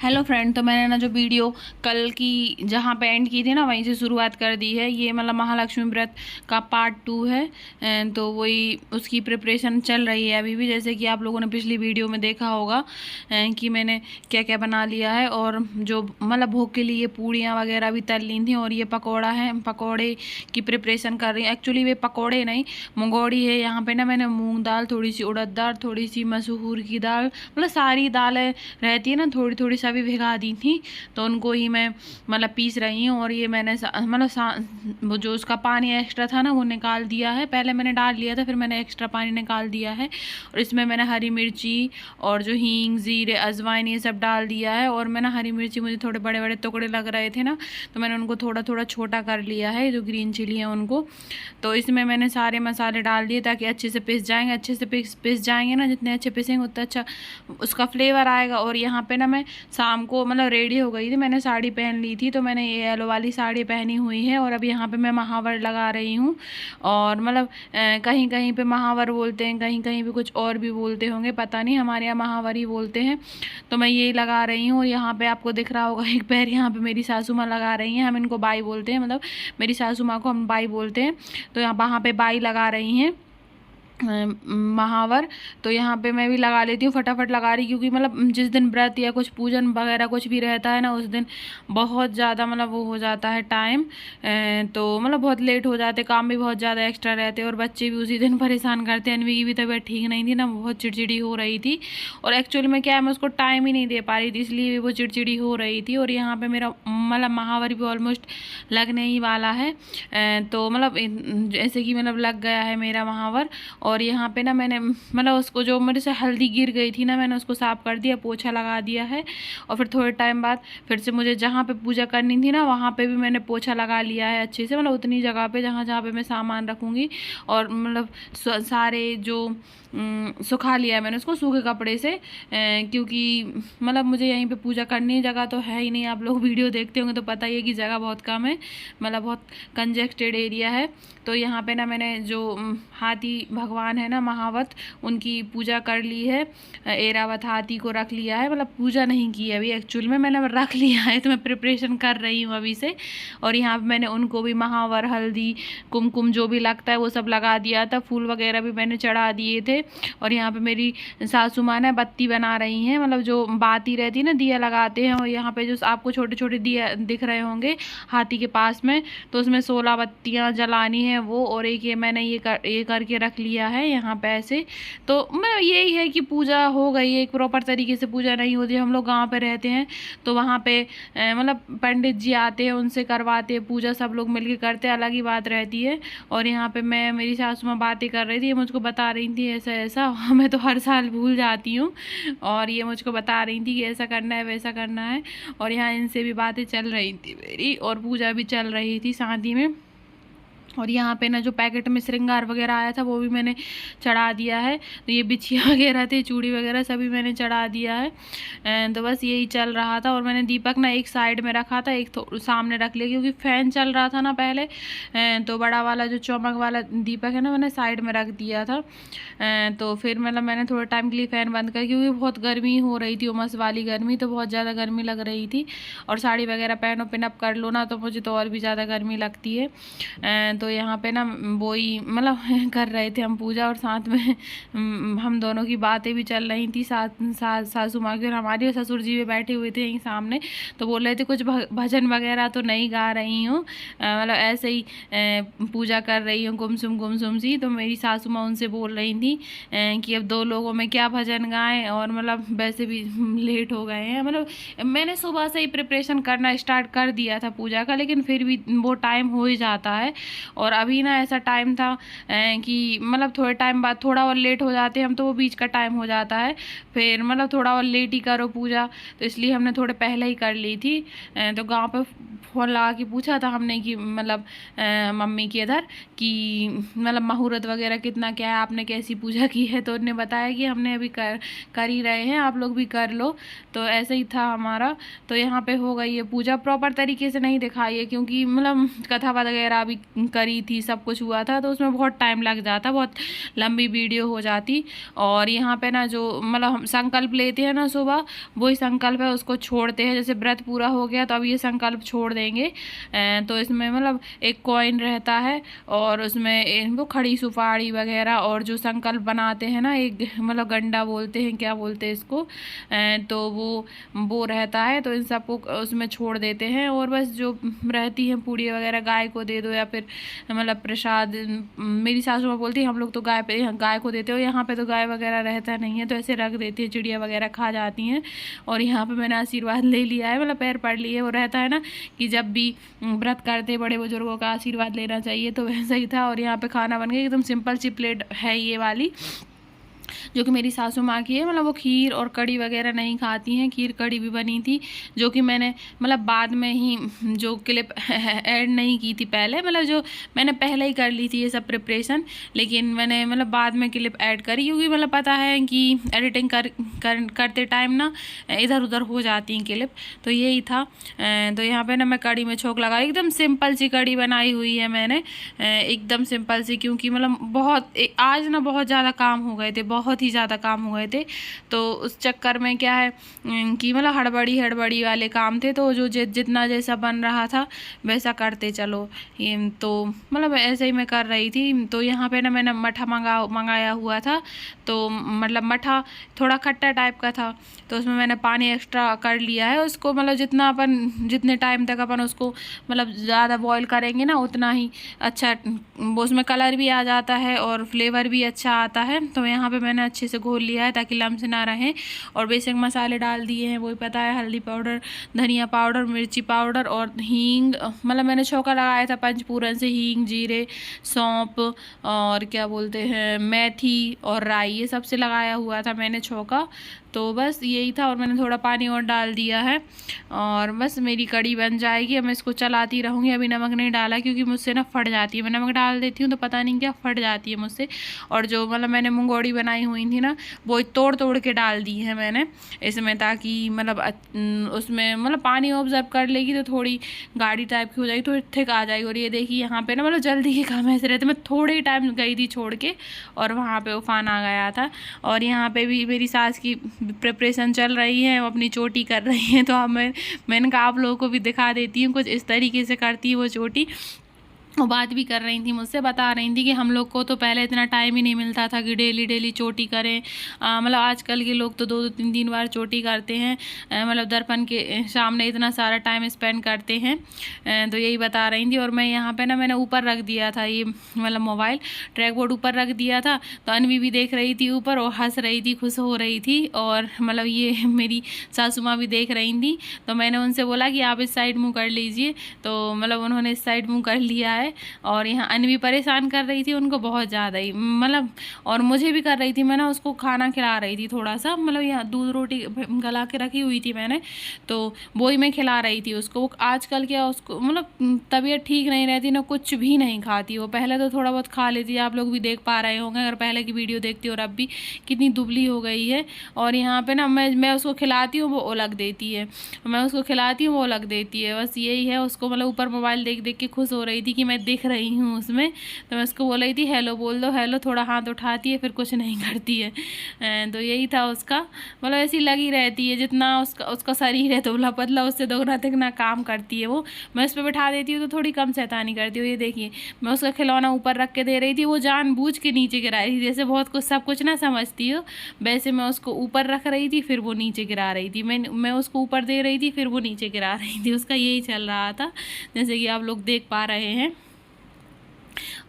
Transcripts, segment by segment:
Hello friend, तो मैंने ना जो वीडियो कल की जहाँ पे एंड की थी ना वहीं से शुरुआत कर दी है। ये मतलब महालक्ष्मी व्रत का पार्ट 2 है। तो वही उसकी प्रिपरेशन चल रही है अभी भी। जैसे कि आप लोगों ने पिछली वीडियो में देखा होगा कि मैंने क्या क्या बना लिया है। और जो मतलब भोग के लिए ये पूड़ियाँ वगैरह भी तल ली थी। और ये पकौड़ा है, पकौड़े की प्रिपरेशन कर रही हूँ। एक्चुअली वे पकौड़े नहीं, मंगोड़ी है। यहाँ पे ना मैंने मूँग दाल, थोड़ी सी उड़द दाल, थोड़ी सी मसूर की दाल, मतलब सारी दालें रहती है ना, थोड़ी थोड़ी सा भी भिगा दी थी। तो उनको ही मैं मतलब पीस रही हूँ। और ये मैंने वो जो उसका पानी एक्स्ट्रा था ना वो निकाल दिया है। पहले मैंने डाल लिया था, फिर मैंने एक्स्ट्रा पानी निकाल दिया है। और इसमें मैंने हरी मिर्ची और जो हींग, जीरे, अजवाइन ये सब डाल दिया है। और मैंने हरी मिर्ची, मुझे थोड़े बड़े बड़े टुकड़े लग रहे थे ना, तो मैंने उनको थोड़ा थोड़ा छोटा कर लिया है, जो ग्रीन चिली है उनको। तो इसमें मैंने सारे मसाले डाल दिए ताकि अच्छे से पिस जाएंगे। अच्छे से पिस जाएंगे ना, जितने अच्छे पिसेंगे उतना अच्छा उसका फ्लेवर आएगा। और यहाँ पे ना मैं शाम को मतलब रेडी हो गई थी, मैंने साड़ी पहन ली थी। तो मैंने ये येलो वाली साड़ी पहनी हुई है। और अब यहाँ पे मैं महावर लगा रही हूँ। और मतलब कहीं कहीं पे महावर बोलते हैं, कहीं कहीं पे कुछ और भी बोलते होंगे, पता नहीं, हमारे यहाँ महावर ही बोलते हैं। तो मैं ये लगा रही हूँ। और यहाँ पे आपको दिख रहा होगा एक पैर, यहाँ पे मेरी सासू माँ लगा रही हैं। हम इनको बाई बोलते हैं, मतलब मेरी सासू माँ को हम बाई बोलते हैं। तो यहाँ वहाँ पे बाई लगा रही हैं महावर। तो यहाँ पे मैं भी लगा लेती हूँ, फटाफट लगा रही, क्योंकि मतलब जिस दिन व्रत या कुछ पूजन वगैरह कुछ भी रहता है ना, उस दिन बहुत ज़्यादा मतलब वो हो जाता है टाइम। तो मतलब बहुत लेट हो जाते, काम भी बहुत ज़्यादा एक्स्ट्रा रहते। और बच्चे भी उसी दिन परेशान करते हैं। अनवी की भी तबीयत ठीक नहीं थी ना, बहुत चिड़चिड़ी हो रही थी। और एक्चुअली में क्या है, मैं उसको टाइम ही नहीं दे पा रही थी, इसलिए वो चिड़चिड़ी हो रही थी। और यहाँ पर मेरा मतलब महावर भी ऑलमोस्ट लगने ही वाला है। तो मतलब जैसे कि मतलब लग गया है मेरा महावर। और यहाँ पे ना मैंने मतलब उसको, जो मेरे से हल्दी गिर गई थी ना, मैंने उसको साफ़ कर दिया, पोछा लगा दिया है। और फिर थोड़े टाइम बाद फिर से मुझे जहाँ पे पूजा करनी थी ना, वहाँ पे भी मैंने पोछा लगा लिया है अच्छे से, मतलब उतनी जगह पे जहाँ जहाँ पे मैं सामान रखूँगी। और मतलब सारे जो सुखा लिया है मैंने उसको सूखे कपड़े से, क्योंकि मतलब मुझे यहीं पे पूजा करनी है, जगह तो है ही नहीं। आप लोग वीडियो देखते होंगे तो पता ही है कि जगह बहुत कम है, मतलब बहुत कंजेस्टेड एरिया है। तो यहाँ पे ना मैंने जो हाथी भगवान है ना महावत, उनकी पूजा कर ली है। एरावत हाथी को रख लिया है, मतलब पूजा नहीं की है अभी, एक्चुअल में मैंने रख लिया है। तो मैं प्रिपरेशन कर रही हूँ अभी से। और यहाँ पे मैंने उनको भी महावर, हल्दी, कुमकुम जो भी लगता है वो सब लगा दिया था। फूल वगैरह भी मैंने चढ़ा दिए थे। और यहाँ पे मेरी सासू माँ ना बत्ती बना रही हैं, मतलब जो बाती रहती है ना, दिया लगाते हैं। और यहाँ पे जो आपको छोटे छोटे दिया दिख रहे होंगे हाथी के पास में, तो उसमें 16 बत्तियाँ जलानी है वो। और एक ये मैंने ये करके रख लिया है यहाँ पे ऐसे। तो मैं यही है कि पूजा हो गई है। एक प्रॉपर तरीके से पूजा नहीं होती। हम लोग गांव पे रहते हैं तो वहाँ पे मतलब पंडित जी आते हैं, उनसे करवाते हैं पूजा, सब लोग मिलके करते हैं, अलग ही बात रहती है। और यहाँ पे मैं, मेरी सासू माँ बातें कर रही थी, ये मुझको बता रही थी ऐसा ऐसा मैं तो हर साल भूल जाती हूँ। और ये मुझको बता रही थी कि ऐसा करना है, वैसा करना है। और यहाँ इनसे भी बातें चल रही थी मेरी, और पूजा भी चल रही थी साथ ही में। और यहाँ पे ना जो पैकेट में श्रृंगार वगैरह आया था वो भी मैंने चढ़ा दिया है। तो ये बिछिया वगैरह थे, चूड़ी वगैरह सभी मैंने चढ़ा दिया है। तो बस यही चल रहा था। और मैंने दीपक ना एक साइड में रखा था, एक सामने रख लिया, क्योंकि फ़ैन चल रहा था ना पहले। तो बड़ा वाला जो चमक वाला दीपक है ना, मैंने साइड में रख दिया था। तो फिर मतलब मैंने थोड़े टाइम के लिए फ़ैन बंद कर, क्योंकि बहुत गर्मी हो रही थी, उमस वाली गर्मी, तो बहुत ज़्यादा गर्मी लग रही थी। और साड़ी वगैरह पहनो, पिनअप कर लो ना, तो मुझे तो और भी ज़्यादा गर्मी लगती है। तो यहाँ पे ना वही मतलब कर रहे थे हम पूजा। और साथ में हम दोनों की बातें भी चल रही थी, सासू माँ की और हमारी। और ससुर जी भी बैठे हुए थे यहीं सामने, तो बोल रहे थे कुछ भजन वगैरह तो नहीं गा रही हूँ, मतलब ऐसे ही पूजा कर रही हूँ गुमसुम गुमसुम सी। तो मेरी सासू माँ उनसे बोल रही थी कि अब 2 लोगों में क्या भजन गाएं। और मतलब वैसे भी लेट हो गए हैं, मतलब मैंने सुबह से ही प्रिपरेशन करना स्टार्ट कर दिया था पूजा का, लेकिन फिर भी वो टाइम हो ही जाता है। और अभी ना ऐसा टाइम था कि मतलब थोड़े टाइम बाद थोड़ा और लेट हो जाते हैं हम, तो वो बीच का टाइम हो जाता है, फिर मतलब थोड़ा और लेट ही करो पूजा। तो इसलिए हमने थोड़े पहले ही कर ली थी। तो गांव पे फ़ोन लगा के पूछा था हमने कि मतलब मम्मी के इधर कि मतलब मुहूर्त वगैरह कितना क्या है, आपने कैसी पूजा की है। तो उन्होंने बताया कि हमने अभी कर ही रहे हैं, आप लोग भी कर लो। तो ऐसे ही था हमारा। तो यहाँ पे हो गई है पूजा, प्रॉपर तरीके से नहीं दिखाई है, क्योंकि मतलब कथा वगैरह अभी करी थी, सब कुछ हुआ था, तो उसमें बहुत टाइम लग जाता, बहुत लंबी वीडियो हो जाती। और यहाँ पे ना जो मतलब हम संकल्प लेते हैं ना सुबह, वही संकल्प है उसको छोड़ते हैं। जैसे व्रत पूरा हो गया तो अब ये संकल्प छोड़ देंगे। तो इसमें मतलब एक कॉइन रहता है और उसमें वो खड़ी सुपारी वगैरह, और जो संकल्प बनाते हैं ना, एक मतलब गंडा बोलते हैं, क्या बोलते हैं इसको, तो वो रहता है। तो इन सबको उसमें छोड़ देते हैं और बस जो रहती हैं पूड़ी वगैरह गाय को दे दो, या फिर मतलब प्रसाद। मेरी सासू माँ बोलती है हम लोग तो गाय को देते हो, यहाँ पे तो गाय वगैरह रहता नहीं है, तो ऐसे रख देती है, चिड़िया वगैरह खा जाती हैं। और यहाँ पे मैंने आशीर्वाद ले लिया है, मतलब पैर पड़ लिए। वो रहता है ना कि जब भी व्रत करते बड़े बुजुर्गों का आशीर्वाद लेना चाहिए, तो वैसा ही था। और यहाँ पे खाना बन गया, एकदम सिंपल सी प्लेट है ये वाली, जो कि मेरी सासू माँ की है। मतलब वो खीर और कड़ी वगैरह नहीं खाती हैं, खीर कड़ी भी बनी थी, जो कि मैंने मतलब बाद में ही जो क्लिप ऐड नहीं की थी पहले, मतलब जो मैंने पहले ही कर ली थी ये सब प्रिपरेशन, लेकिन मैंने मतलब बाद में क्लिप ऐड करी, क्योंकि मतलब पता है कि एडिटिंग करते टाइम ना इधर उधर हो जाती हैं क्लिप। तो यही था। तो यहाँ पे ना मैं कड़ी में छोंक लगाई, एकदम सिंपल सी कड़ी बनाई हुई है मैंने, एकदम सिंपल सी, क्योंकि मतलब बहुत आज ना बहुत ज़्यादा काम हो गए थे, बहुत ही ज़्यादा काम हो गए थे। तो उस चक्कर में क्या है कि मतलब हड़बड़ी वाले काम थे, तो जो जितना जैसा बन रहा था वैसा करते चलो। तो मतलब ऐसे ही मैं कर रही थी। तो यहाँ पे ना मैंने मठा मंगाया हुआ था, तो मतलब मठा थोड़ा खट्टा टाइप का था, तो उसमें मैंने पानी एक्स्ट्रा कर लिया है उसको, मतलब जितने टाइम तक अपन उसको मतलब ज़्यादा बॉईल करेंगे ना, उतना ही अच्छा उसमें कलर भी आ जाता है और फ्लेवर भी अच्छा आता है। तो यहाँ पे मैंने अच्छे से घोल लिया है ताकि लम्स ना रहें, और बेसिक मसाले डाल दिए हैं, वही पता है, हल्दी पाउडर, धनिया पाउडर, मिर्ची पाउडर और हींग। मतलब मैंने छौंका लगाया था पंचपूरन से, हींग, जीरे, सौंफ और क्या बोलते हैं मेथी और राई, ये सबसे लगाया हुआ था मैंने छौंका। तो बस यही था, और मैंने थोड़ा पानी और डाल दिया है, और बस मेरी कड़ी बन जाएगी। अब मैं इसको चलाती रहूँगी। अभी नमक नहीं डाला क्योंकि मुझसे ना फट जाती है, मैं नमक डाल देती हूँ तो पता नहीं क्या फट जाती है मुझसे। और जो मतलब मैंने मुंगौड़ी बनाई हुई थी ना, वो तोड़ के डाल दी है मैंने इसमें, ताकि मतलब उसमें मतलब पानी ऑब्जर्व कर लेगी तो थोड़ी गाढ़ी टाइप की हो जाएगी, थोड़ी थिक आ जाएगी। और ये देखिए यहाँ पे ना मतलब जल्दी के काम ऐसे रहते, मैं थोड़े ही टाइम गई थी छोड़ के और वहाँ पे उफान आ गया था। और यहाँ पे भी मेरी सास की प्रिपरेशन चल रही है, वो अपनी चोटी कर रही है, तो अब मैंने कहा आप लोगों को भी दिखा देती हूँ, कुछ इस तरीके से करती है वो चोटी। वो बात भी कर रही थी मुझसे, बता रही थी कि हम लोग को तो पहले इतना टाइम ही नहीं मिलता था कि डेली चोटी करें। मतलब आजकल के लोग तो 2-3 बार चोटी करते हैं, मतलब दर्पण के सामने इतना सारा टाइम स्पेंड करते हैं। तो यही बता रही थी। और मैं यहाँ पे ना मैंने ऊपर रख दिया था ये मतलब मोबाइल ट्रैक बोर्ड ऊपर रख दिया था, तो अनवी भी देख रही थी ऊपर और हंस रही थी, खुश हो रही थी। और मतलब ये मेरी सासू माँ भी देख रही थी, तो मैंने उनसे बोला कि आप इस साइड मुँह कर लीजिए, तो मतलब उन्होंने इस साइड मुँह कर लिया है। और यहाँ अनवी परेशान कर रही थी उनको बहुत ज़्यादा ही, मतलब और मुझे भी कर रही थी। मैं ना उसको खाना खिला रही थी थोड़ा सा, मतलब यहाँ दूध रोटी गला के रखी हुई थी मैंने, तो वो ही मैं खिला रही थी उसको। आजकल क्या उसको मतलब तबीयत ठीक नहीं रहती ना, कुछ भी नहीं खाती वो। पहले तो थोड़ा बहुत खा लेती है, आप लोग भी देख पा रहे होंगे अगर पहले की वीडियो देखती हो, और अब भी कितनी दुबली हो गई है। और यहाँ पे ना मैं उसको खिलाती हूँ, वो उलग देती है, मैं उसको खिलाती हूँ, वो उलग देती है, बस यही है। उसको मतलब ऊपर मोबाइल देख देख के खुश हो रही थी कि मैं दिख रही हूँ उसमें, तो मैं उसको बोल रही थी हेलो बोल दो, हेलो, थोड़ा हाथ उठाती है फिर कुछ नहीं करती है। तो यही था उसका, मतलब ऐसी लगी रहती है, जितना उसका शरीर है दुबला पतला, उससे दोगुना तिगुना काम करती है वो। मैं उस पर बैठा देती हूँ तो थोड़ी कम शैतानी करती हूँ। ये देखिए मैं उसका खिलौना ऊपर रख के दे रही थी, वो जानबूझ के नीचे गिरा रही थी, जैसे बहुत कुछ सब कुछ ना समझती हो वैसे मैं उसको ऊपर रख रही थी, फिर वो नीचे गिरा रही थी। मैं उसको ऊपर दे रही थी, फिर वो नीचे गिरा रही थी, उसका यही चल रहा था, जैसे कि आप लोग देख पा रहे हैं।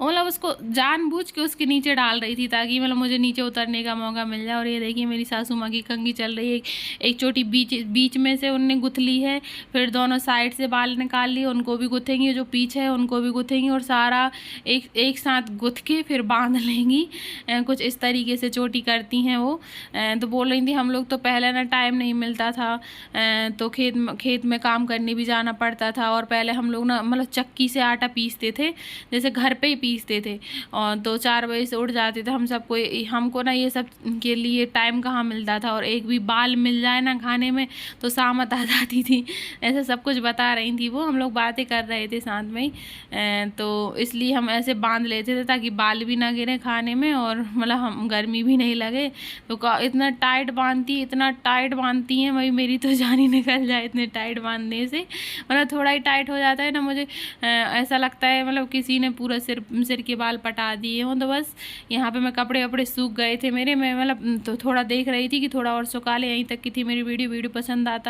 मतलब उसको जानबूझ के उसके नीचे डाल रही थी ताकि मतलब मुझे नीचे उतरने का मौका मिल जाए। और ये देखिए मेरी सासू माँ की कंघी चल रही है, एक चोटी बीच में से उनने गुथ ली है, फिर दोनों साइड से बाल निकाल लिए, उनको भी गुथेंगी, जो पीछे है उनको भी गुथेंगी, और सारा एक साथ गुथ के फिर बांध लेंगी। कुछ इस तरीके से चोटी करती हैं वो। तो बोल रही थी हम लोग तो पहले ना टाइम नहीं मिलता था, तो खेत में काम करने भी जाना पड़ता था, और पहले हम लोग ना मतलब चक्की से आटा पीसते थे, जैसे घर घर पे ही पीसते थे। और तो 4 बजे से उठ जाते थे हम सबको, हमको ना ये सब के लिए टाइम कहाँ मिलता था, और एक भी बाल मिल जाए ना खाने में तो सामत आ जाती थी। ऐसा सब कुछ बता रही थी वो, हम लोग बातें कर रहे थे साथ में ही। तो इसलिए हम ऐसे बांध लेते थे ताकि बाल भी ना गिरे खाने में, और मतलब हम गर्मी भी नहीं लगे। तो इतना टाइट बांधती हैं भाई, मेरी तो जान ही निकल जाए इतने टाइट बांधने से। मतलब थोड़ा ही टाइट हो जाता है ना, मुझे ऐसा लगता है मतलब किसी ने पूरा सिर के बाल पटा दिए हों। तो बस यहाँ पे मैं कपड़े वपड़े सूख गए थे मेरे, मैं मतलब तो थोड़ा देख रही थी कि थोड़ा और सुखा ले। यहीं तक की थी मेरी वीडियो पसंद आता